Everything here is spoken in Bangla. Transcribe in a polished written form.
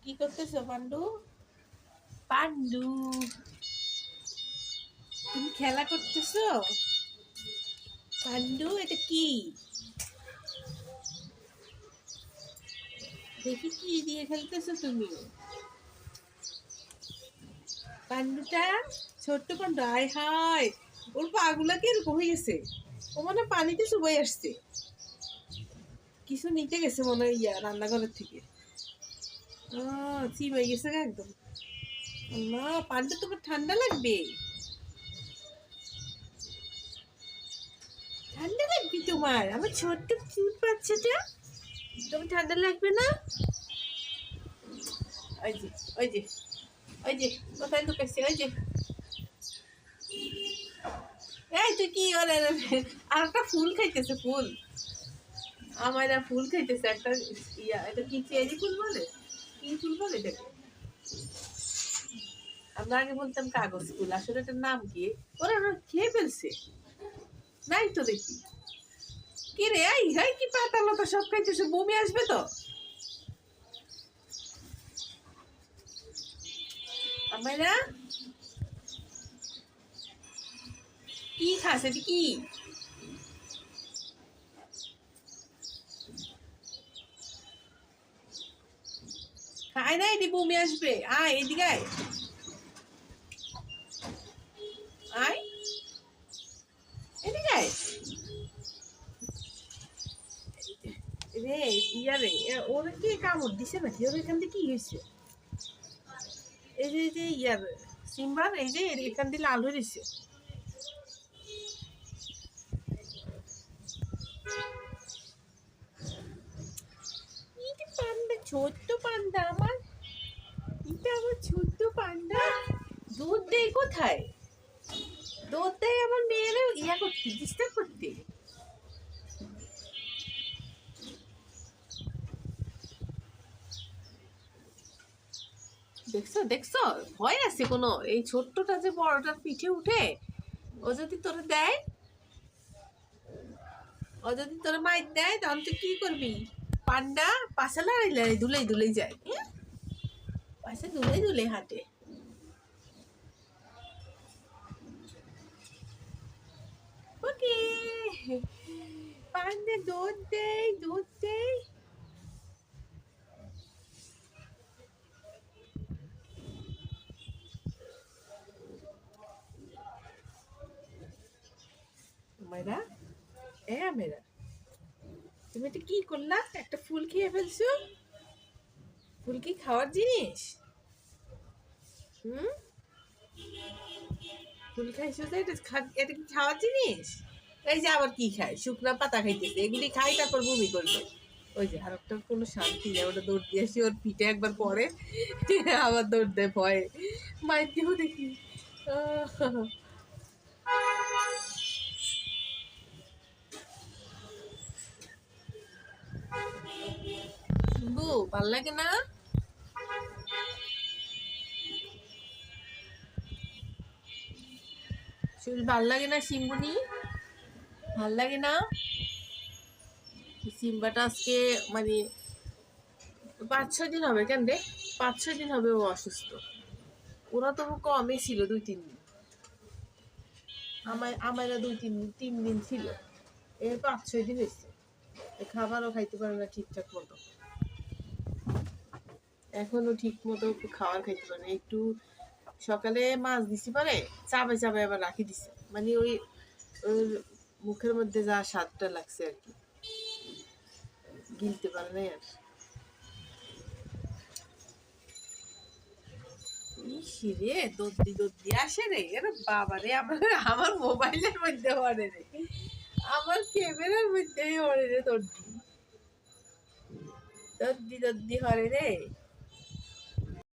কি করতেছো পান্ডু? পান্ডু, তুমি খেলা করতেছো? পান্ডু, এটা কি? দেখি কি দিয়ে খেলতেছো তুমি? পান্ডুটা, ছোট্ট পান্ডু, আয় হায়, ওর পাগুলা কি এরকম হয়ে গেছে। ও মনে হয় পানিতে চুবাই আসছে, কিছু নিতে গেছে মনে হয় রান্নাঘরের থেকে। চিবাই গেছে গা একদম। আল্লাহ, পান্ডু তোমার ঠান্ডা লাগবে। ঠান্ডা লাগবে তোমার, আমার ছোট্ট কিউট বাচ্চাটা। তোমার ঠান্ডা লাগবে না? ওই যে, ওই যে, ওই যে, কোথায় ঢুকেছে? ওই যে, এই তুই কি ওরে, আর একটা ফুল খাইতেছে, ফুল। আমার ফুল খাইতেছে একটা। এটা কি চেরি ফুল বলে? কি ফুল বলে এটাকে? আমরা আগে বলতাম কাগজ ফুল, আসলে এটার নাম কি? ওরা খেয়ে ফেলছে, নাই তো দেখি। কি রে, এই হাই, কি পাতা লতা সব খাইতেছে, বমি আসবে তো। আমরা কি খাস, এটা কি? খায় না, এটি বমি আসবে। আয় এদিকে আয়, আয় এদিকে আয় রে। রে, ওরা কি কামড় দিছে নাকি? ওর এখান থেকে কি হয়েছে? এই যে সিম্বার, এই যে এখান দিয়ে লাল হয়ে গেছে। পান্ডা, ছোট্ট পান্ডা আমার, এটা আমার ছোট্ট পান্ডা। দুধ দেয় কোথায়? দুধ দেয় আমার মেয়েরা করতে, ডিস্টার্ব করতে। দেখছো দেখছো, ভয় আছে কোনো? এই ছোট্টটা যে বড়টার পিঠে উঠে, ও যদি তোরে দেয়, ও যদি তোরে মাইর দেয়, তখন তুই কি করবি? পান্ডা পাশে লড়াই লড়াই দুলেই দুলেই যায়, পাশে দুলেই দুলেই হাঁটে। ওকে, পান্ডা দুধ দেয়, দুধ দেয়। মেয়েরা, মেয়েরা, তুমি এটা কি করলা? একটা ফুল খেয়ে ফেলছো। ফুল কি খাওয়ার জিনিস? হুম, ফুল খাইছো তো, এটা কি খাওয়ার জিনিস? এই যে আবার কি খায়, শুকনা পাতা খাইতেছে, এগুলি খাই তারপর বমি করবে। ওই যে আরেকটার কোনো শান্তি নেই, ওটা দৌড় দিয়ে আসি, ওর পিঠে একবার পরে আবার দৌড় দেয় ভয়ে। মায়ের দিয়েও দেখি। বু, ভাল লাগে না? শরীর ভাল লাগে না সিম্বুনি? ভাল লাগে না? সিম্বাটা আজকে মানে 5-6 দিন হবে। কেন রে, 5-6 দিন হবে ও অসুস্থ। ওরা তো কমই ছিল 2-3 দিন। আমারা 2-3 দিন ছিল, এর 5-6 দিন হয়েছে। খাবারও খাইতে পারে না ঠিকঠাক মতো, এখনো ঠিক মতো খাবার খাইতে পারে না। একটু সকালে মাছ দিছি পারে, চাবে চাবে আবার রাখি দিছে, মানে ওই ওর মুখের মধ্যে যা স্বাদটা লাগছে আর কি, গিলতে পারে না আর। ইসিরে, দদ্দি দদ্দি আসে রে, এর বাবা রে, আমার মোবাইলের মধ্যে পড়ে রে, আমার ক্যামেরার মধ্যে পড়ে রে দদ্দি, দদ্দি দদ্দি হরে রে।